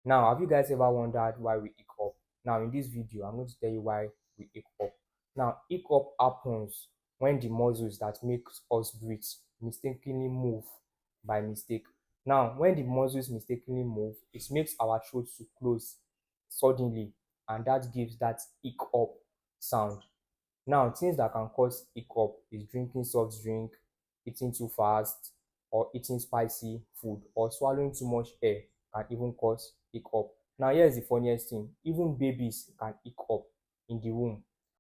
Now, have you guys ever wondered why we hiccup? Now, in this video, I'm going to tell you why we hiccup. Now, hiccup happens when the muscles that make us breathe mistakenly move by mistake. Now, when the muscles mistakenly move, it makes our throat to close suddenly, and that gives that hiccup sound. Now, things that can cause hiccup is drinking soft drink, eating too fast, or eating spicy food, or swallowing too much air can even cause hiccup. Now, here's the funniest thing: even babies can hiccup in the womb.